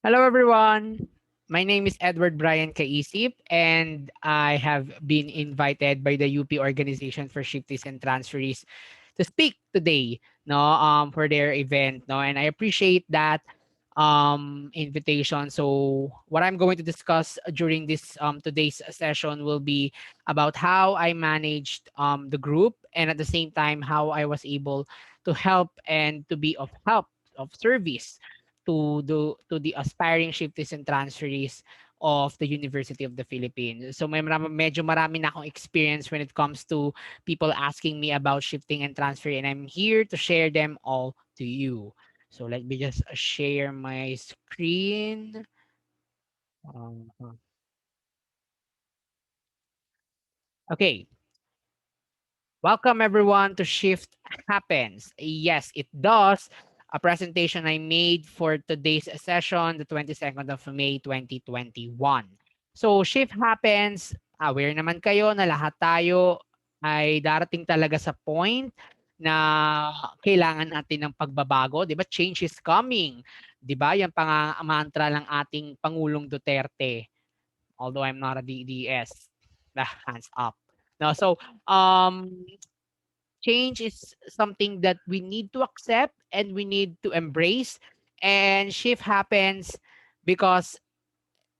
Hello, everyone. My name is Edward Brian Kaisip, and I have been invited by the UP Organization for Shifties and Transferees to speak today, for their event, and I appreciate that invitation. So, what I'm going to discuss during this today's session will be about how I managed the group, and at the same time how I was able to help and to be of help of service to the aspiring shifties and transferees of the University of the Philippines. So medyo marami na akong experience when it comes to people asking me about shifting and transfer, and I'm here to share them all to you. So let me just share my screen. Um, okay, welcome everyone to Shift Happens. Yes, it does. A presentation I made for today's session, the 22nd of May 2021. So Shift Happens, aware naman kayo na lahat tayo ay darating talaga sa point na kailangan natin ng pagbabago, 'di ba? Change is coming. 'Di ba? Yan pang mantra ng ating Pangulong Duterte. Although I'm not a DDS. Hands up. No, so change is something that we need to accept and we need to embrace, and shift happens because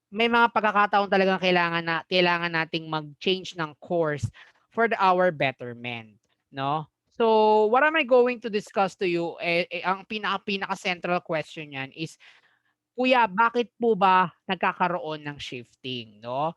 may mga pagkakataon talagang kailangan nating mag-change ng course for our betterment, no? So, what am I going to discuss to you? Ang pinaka central question niyan is, Kuya, bakit po ba nagkakaroon ng shifting, 'no?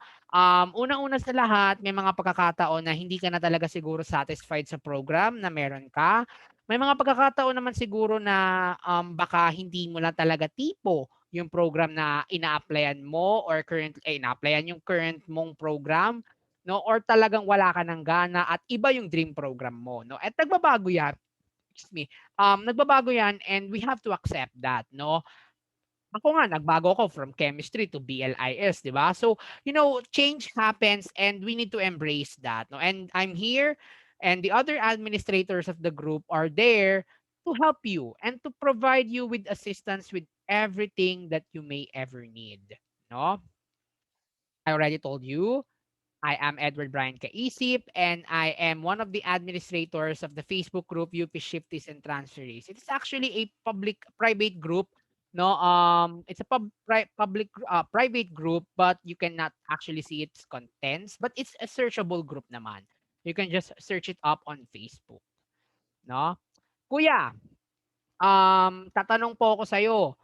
Unang-una sa lahat, may mga pagkakataon na hindi ka na talaga siguro satisfied sa program na meron ka. May mga pagkakataon naman siguro na, baka hindi mo lang talaga tipo yung program na ina-applyan mo or ina-applyan yung current mong program, 'no? Or talagang wala ka ng gana at iba yung dream program mo, 'no? At nagbabago 'yan, excuse me, nagbabago 'yan and we have to accept that, 'no? Ako nga nagbago ako from chemistry to BLIS, 'di ba? So, change happens and we need to embrace that, no? And I'm here and the other administrators of the group are there to help you and to provide you with assistance with everything that you may ever need, no? I already told you I am Edward Brian Kaisip, and I am one of the administrators of the Facebook group UP Shifties and Transferees. It is actually a private group. No, it's a private group, but you cannot actually see its contents. But it's a searchable group naman. You can just search it up on Facebook. No, Kuya, tatanong po ako sa'yo,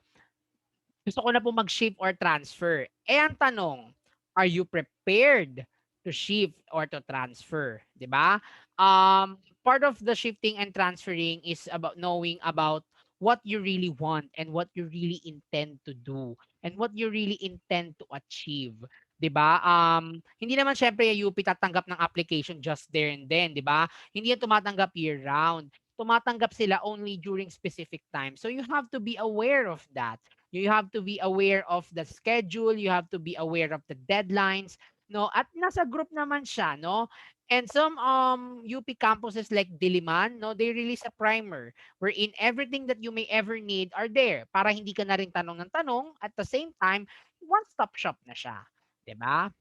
gusto ko na po mag-shift or transfer. Ang tanong, are you prepared to shift or to transfer? 'Di ba? Part of the shifting and transferring is about knowing about what you really want and what you really intend to do and what you really intend to achieve. 'Di ba? Hindi naman syempre yung UP tatanggap ng application just there and then, 'di ba? Hindi yan tumatanggap year round. Tumatanggap sila only during specific time. So you have to be aware of that. You have to be aware of the schedule, you have to be aware of the deadlines, no? At nasa group naman siya, no? And some UP campuses like Diliman, no, they release a primer wherein everything that you may ever need are there para hindi ka na rin tanong ng tanong, at the same time, one-stop shop na siya, 'di ba?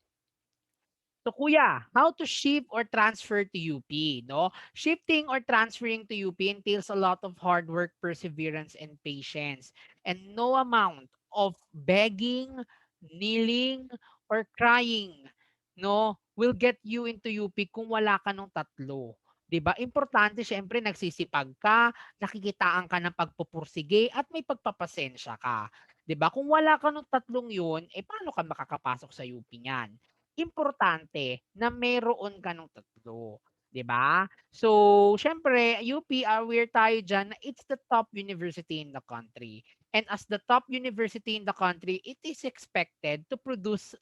So kuya, how to shift or transfer to UP, no? Shifting or transferring to UP entails a lot of hard work, perseverance, and patience. And no amount of begging, kneeling, or crying, no, will get you into UP kung wala ka nung tatlo. 'Di ba? Importante syempre nagsisipag ka, nakikitaan ka ng pagpupursige at may pagpapasensya ka. 'Di ba? Kung wala ka nung tatlong 'yun, paano ka makakapasok sa UP niyan? Importante na meron ka nung tatlo, 'di ba? So, siyempre UP, aware tayo diyan na it's the top university in the country. And as the top university in the country, it is expected to produce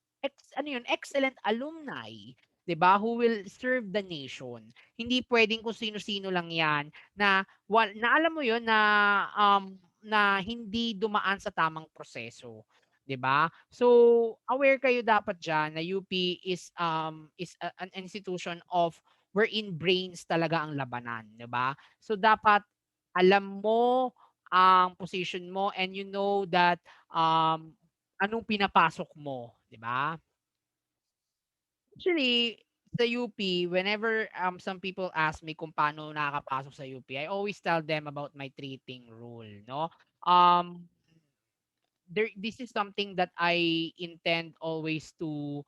excellent alumni, 'di ba? Who will serve the nation. Hindi pwedeng kung sino-sino lang 'yan na alam mo 'yon na hindi dumaan sa tamang proseso. 'Di ba? So, aware kayo dapat diyan na UP is an institution of wherein brains talaga ang labanan, 'di ba? So, dapat alam mo ang position mo and you know that anong pinapasok mo, 'di ba? Actually, sa UP, whenever some people ask me kung paano nakakapasok sa UP, I always tell them about my treating rule, no? Um this is something that I intend always to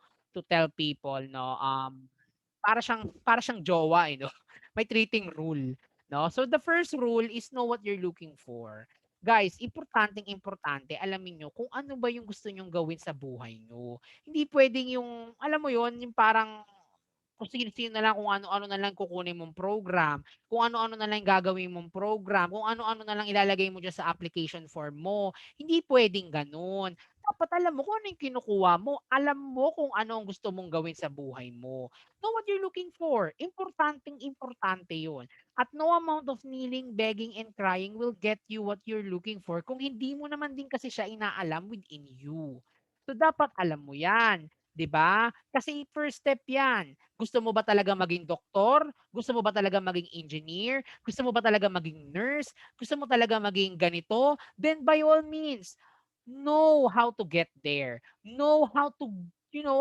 tell people, no. Para siyang jowa, eh, no? May treating rule, no? So the first rule is know what you're looking for. Guys, importanteng importante alamin niyo kung ano ba yung gusto niyong gawin sa buhay niyo. Hindi puwedeng yung alam mo yon yung parang kung sino-sino na lang, kung ano-ano na lang kukunin mong program, kung ano-ano na lang gagawin mong program, kung ano-ano na lang ilalagay mo diyan sa application form mo. Hindi puwedeng gano'n. Dapat alam mo kung ano yung kinukuha mo, alam mo kung ano ang gusto mong gawin sa buhay mo. Know what you're looking for, importanteng importante 'yun. At no amount of kneeling, begging, and crying will get you what you're looking for kung hindi mo naman din kasi siya inaalam within you. So dapat alam mo 'yan, 'di ba? Kasi first step 'yan. Gusto mo ba talaga maging doktor? Gusto mo ba talaga maging engineer? Gusto mo ba talaga maging nurse? Gusto mo talaga maging ganito? Then by all means, know how to get there. Know how to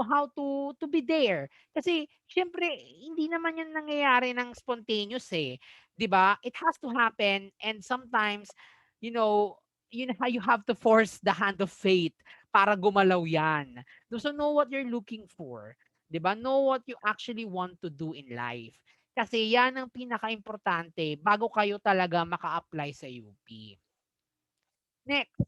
how to be there. Kasi siyempre hindi naman 'yan nangyayari ng spontaneous eh, 'di ba? It has to happen and sometimes, you know, how you have to force the hand of fate para gumalaw 'yan. So know what you're looking for. 'Di ba? Know what you actually want to do in life. Kasi 'yan ang pinakaimportante bago kayo talaga maka-apply sa UP. Next,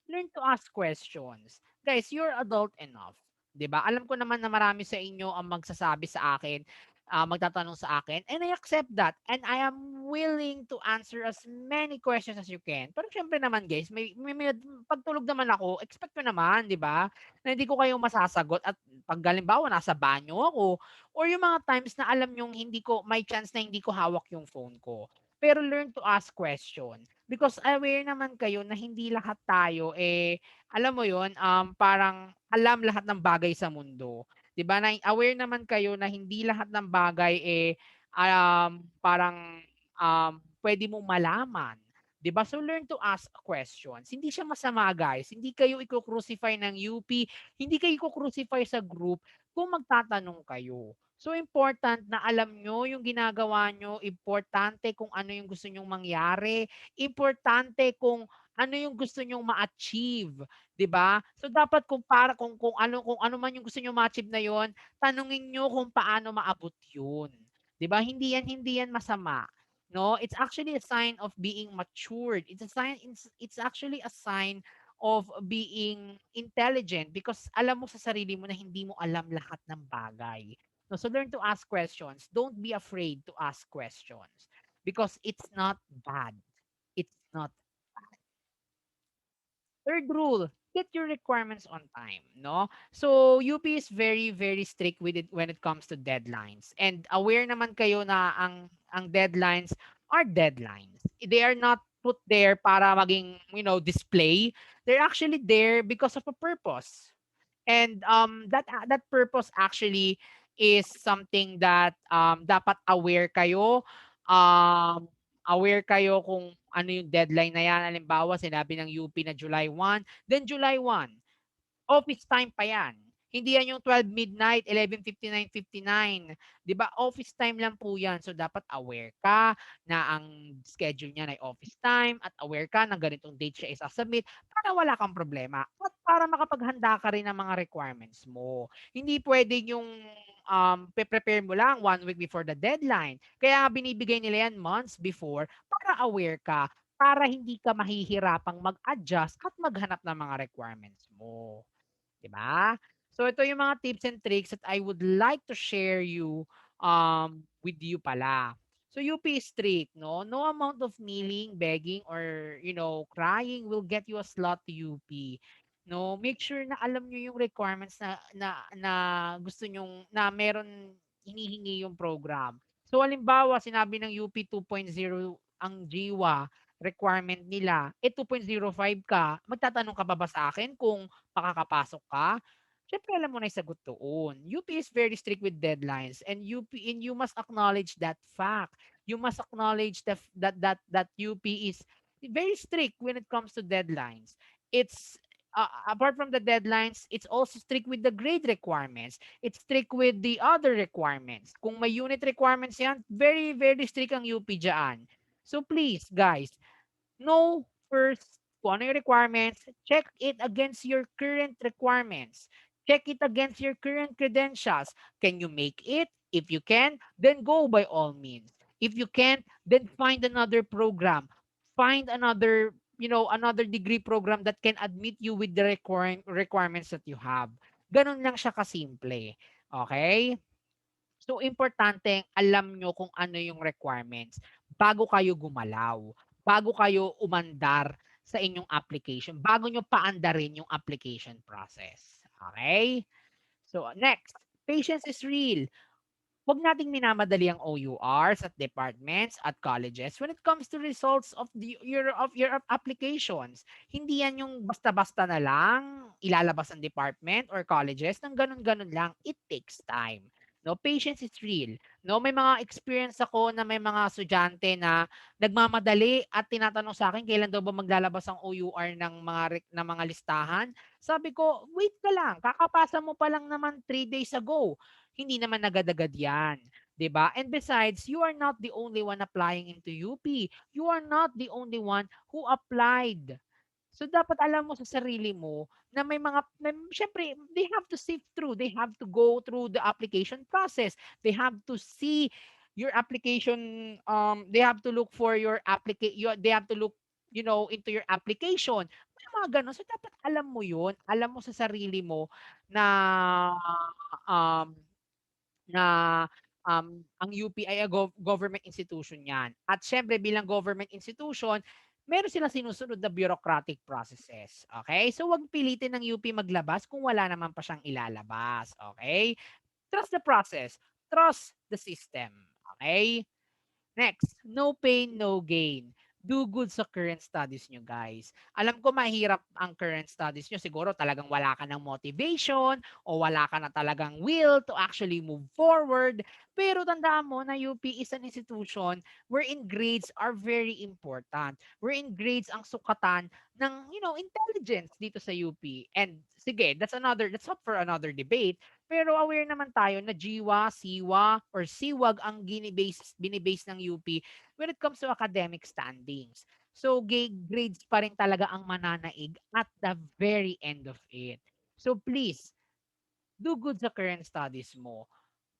learn to ask questions. Guys, you're adult enough, 'di ba? Alam ko naman na marami sa inyo ang magsasabi sa akin, magtatanong sa akin, and I accept that. And I am willing to answer as many questions as you can. Pero syempre naman guys, may pagtulog naman ako, expect ko naman, 'di ba? Na hindi ko kayo masasagot at pag halimbawa nasa banyo ako or yung mga times na alam yung hindi ko may chance na hindi ko hawak yung phone ko. Pero learn to ask questions. Because aware naman kayo na hindi lahat tayo, eh, alam mo yon parang alam lahat ng bagay sa mundo. 'Di ba, na aware naman kayo na hindi lahat ng bagay, eh, parang, puwede mong malaman, 'di ba? So, learn to ask questions. Hindi siya masama guys, hindi kayo iko-crucify ng UP, hindi kayo iko-crucify sa group kung magtatanong kayo. So, important na alam nyo yung ginagawa nyo, importante kung ano yung gusto nyong mangyari, importante kung ano yung gusto nyong ma-achieve, 'di ba? So dapat kung ano man yung gusto nyong ma-achieve na yon, tanungin niyo kung paano maabot 'yun. 'Di ba? Hindi yan masama. No, it's actually a sign of being matured. It's actually a sign of being intelligent because alam mo sa sarili mo na hindi mo alam lahat ng bagay. No, so learn to ask questions. Don't be afraid to ask questions because it's not bad. It's not. Third rule, get your requirements on time, no? So UP is very very strict with it when it comes to deadlines. And aware naman kayo na ang deadlines are deadlines. They are not put there para maging, display. They're actually there because of a purpose. And that purpose actually is something that dapat aware kayo kung ano yung deadline na yan. Halimbawa, sinabi ng UP na July 1, then July 1, office time pa yan. Hindi yan yung 12 midnight, 11:59:59. 'Di ba? Office time lang po yan. So, dapat aware ka na ang schedule niya ay office time at aware ka na ganitong date siya isasubmit para wala kang problema at para makapaghanda ka rin ng mga requirements mo. Hindi pwedeng yung prepare mo lang 1 week before the deadline. Kaya binibigay nila yan months before para aware ka, para hindi ka mahihirapang mag-adjust at maghanap ng mga requirements mo. 'Di ba? So ito yung mga tips and tricks that I would like to share with you pala. So UP is strict, no? No amount of kneeling, begging, or crying will get you a slot to UP. No, make sure na alam niyo yung requirements na gusto nyong na meron hinihingi yung program. So halimbawa, sinabi ng UP 2.0 ang GWA requirement nila, 2.05 ka, magtatanong ka pa ba sa akin kung makakapasok ka? Siyempre alam mo na yung sagot doon. UP is very strict with deadlines and you must acknowledge that fact. You must acknowledge that UP is very strict when it comes to deadlines. It's apart from the deadlines, it's also strict with the grade requirements. It's strict with the other requirements. Kung may unit requirements yan, very, very strict ang UP dyan. So please, guys, know first kung ano yung requirements, check it against your current requirements. Check it against your current credentials. Can you make it? If you can, then go by all means. If you can't, then find another program. Find another, another degree program that can admit you with the requirements that you have. Ganun lang siya kasimple. Okay? So, importante alam nyo kung ano yung requirements bago kayo gumalaw, bago kayo umandar sa inyong application, bago nyo paandarin yung application process. Okay? So, next, patience is real. Huwag nating minamadali ang OURs at departments at colleges when it comes to results of your applications. Hindi yan yung basta-basta na lang ilalabas ng department or colleges ng ganun-ganun lang. It takes time. No, patience is real. No, may mga experience ako na may mga estudyante na nagmamadali at tinatanong sa akin kailan daw ba maglalabas ang OUR ng mga listahan. Sabi ko, wait ka lang, kakapasa mo pa lang naman 3 days ago. Hindi naman agad-agad yan. 'Di ba? And besides, you are not the only one applying into UP. You are not the only one who applied. So dapat alam mo sa sarili mo na syempre they have to sift through, they have to go through the application process. They have to see your application, they have to look for your they have to look into your application. May mga ganun. So dapat alam mo 'yun, alam mo sa sarili mo na um na ang UP ay government institution 'yan. At siyempre bilang government institution, meron silang sinusunod na bureaucratic processes. Okay? So wag pilitin ng UP maglabas kung wala naman pa siyang ilalabas. Okay? Trust the process. Trust the system. Okay? Next, no pain, no gain. Do good sa current studies nyo, guys. Alam ko mahirap ang current studies nyo. Siguro talagang wala ka ng motivation o wala ka na talagang will to actually move forward. Pero tandaan mo na UP is an institution wherein grades are very important. Wherein grades ang sukatan ng, intelligence dito sa UP. And sige, that's up for another debate. Pero aware naman tayo na GWA, SIWA, or SIWAG ang binibase ng UP when it comes to academic standings. So, grades pa rin talaga ang mananaig at the very end of it. So, please, do good sa current studies mo.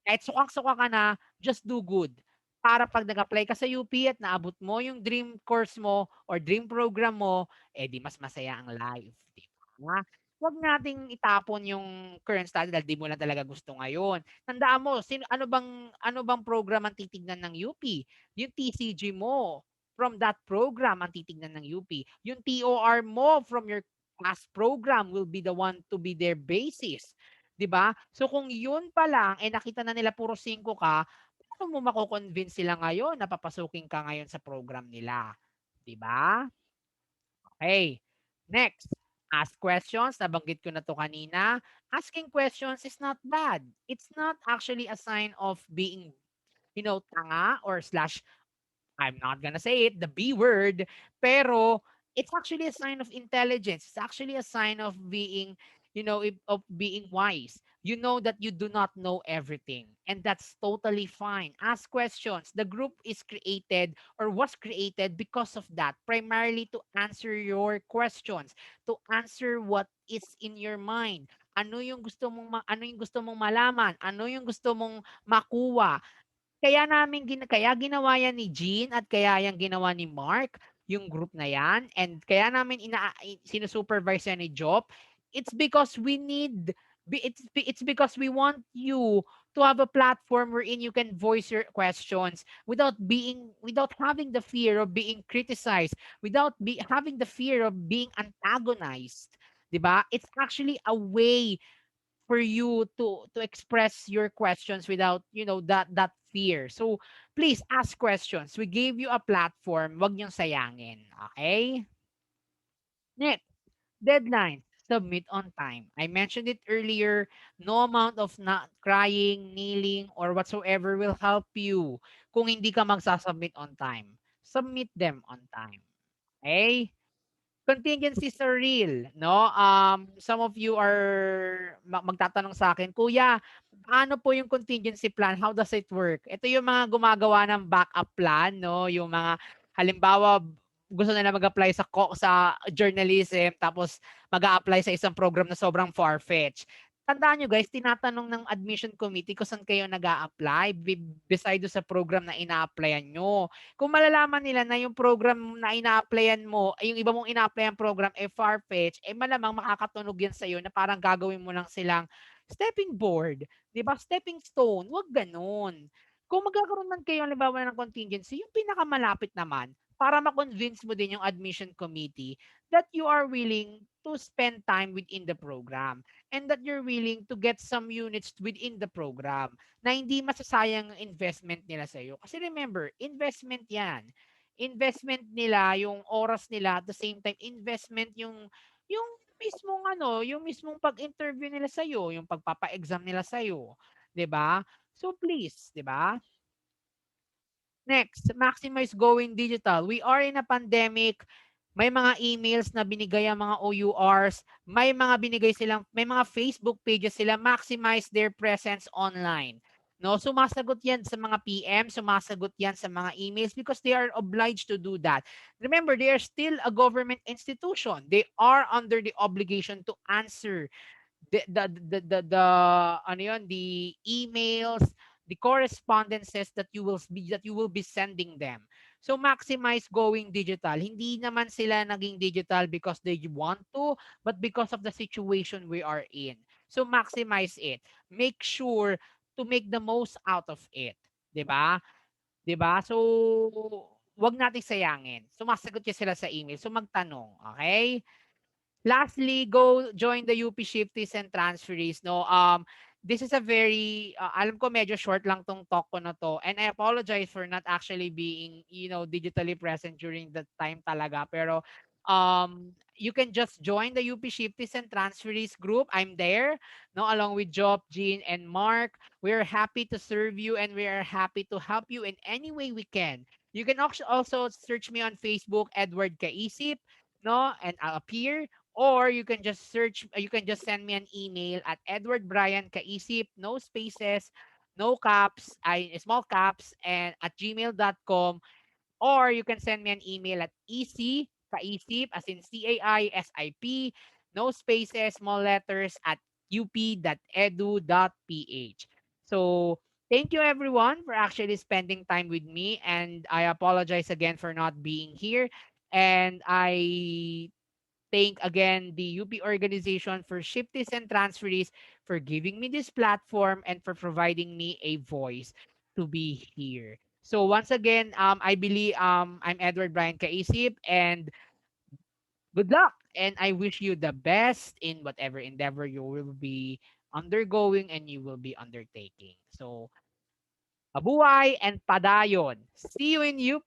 Kahit sukang-suka ka na, just do good. Para pag nag-apply ka sa UP at naabot mo yung dream course mo or dream program mo, di mas masaya ang life. Di ba? Huwag nating itapon yung current study dahil di mo lang talaga gusto ngayon. Tandaan mo, ano bang program ang titignan ng UP? Yung TCG mo from that program ang titignan ng UP. Yung TOR mo from your past program will be the one to be their basis. 'Di ba? So kung 'yun pa lang nakita na nila puro 5 ka, paano mo mako-convince sila ngayon na papasukin ka ngayon sa program nila, 'di ba? Okay. Next, ask questions. Nabanggit ko na 'to kanina. Asking questions is not bad. It's not actually a sign of being, tanga or slash I'm not gonna say it, the B word, pero it's actually a sign of intelligence. It's actually a sign of being, of being wise. You know that you do not know everything, and that's totally fine. Ask questions. The group is created or was created because of that, primarily to answer your questions, to answer what is in your mind. Ano yung gusto mong malaman? Ano yung gusto mong makuha? Kaya ginawa yan ni Jean at kaya yang ginawa ni Mark, yung group na yan, and kaya namin sinusupervise yan ni Job. It's because it's because we want you to have a platform wherein you can voice your questions without having the fear of being criticized, having the fear of being antagonized. 'Di ba? It's actually a way for you to express your questions without that fear. So please ask questions. We gave you a platform, wag niyong sayangin. Okay? Next, deadline. Submit on time. I mentioned it earlier. No amount of not crying, kneeling, or whatsoever will help you kung hindi ka magsasubmit on time. Submit them on time. Okay? contingencies are real, no? Some of you are magtatanong sa akin, "Kuya, ano po yung contingency plan? How does it work?" Ito yung mga gumagawa ng backup plan, no? Yung mga halimbawa, gusto nila mag-apply sa journalism tapos mag-a-apply sa isang program na sobrang far-fetched. Tandaan nyo guys, tinatanong ng admission committee kung saan kayo nag-a-apply beside do sa program na ina-applyan nyo. Kung malalaman nila na yung program na ina-applyan mo, ay yung iba mong ina-applyan program eh far-fetched, eh malamang makakatunog yan sa'yo na parang gagawin mo lang silang stepping board, 'di ba? Stepping stone, wag gano'n. Kung magkakaroon man kayo halimbawa ng contingency, yung pinakamalapit naman para ma-convince mo din yung admission committee that you are willing to spend time within the program and that you're willing to get some units within the program na hindi masasayang ang investment nila sa iyo. Kasi remember, investment 'yan. Investment nila yung oras nila at the same time investment yung mismong yung mismong pag-interview nila sa iyo, yung pagpapa-exam nila sa iyo, 'di ba? So please, 'di ba? Next, maximize going digital. We are in a pandemic. May mga emails na binigay ang mga OURs, may mga Facebook pages sila, maximize their presence online. No, sumasagot 'yan sa mga PM, sumasagot 'yan sa mga emails because they are obliged to do that. Remember, they are still a government institution. They are under the obligation to answer the ano yun, the emails, the correspondences that you will be sending them. So maximize going digital. Hindi naman sila naging digital because they want to, but because of the situation we are in. So maximize it. Make sure to make the most out of it. 'Di ba? 'Di ba? So wag nating sayangin. Sumasagot kasi sila sa email. So magtanong, okay? Lastly, go join the UP Shifties and Transferees. No, this is a very, alam ko medyo short lang tong talk ko na to. And I apologize for not actually being, digitally present during that time talaga. Pero, you can just join the UP Shifties and Transferees group. I'm there, no, along with Job, Jean, and Mark. We're happy to serve you and we are happy to help you in any way we can. You can also search me on Facebook, Edward Kaisip, no, and I'll appear. Or you can just send me an email at Edward Brian Kaisip, no spaces, no caps, small caps, and at gmail.com. Or you can send me an email at kaisip, as in CAISIP, no spaces, small letters, at up.edu.ph. So, thank you everyone for actually spending time with me. And I apologize again for not being here. And I thank again the UP organization for Shifties and Transferees for giving me this platform and for providing me a voice to be here. So once again, I believe I'm Edward Brian Kaisip and good luck. And I wish you the best in whatever endeavor you will be undergoing and you will be undertaking. So, mabuhay and padayon. See you in UP!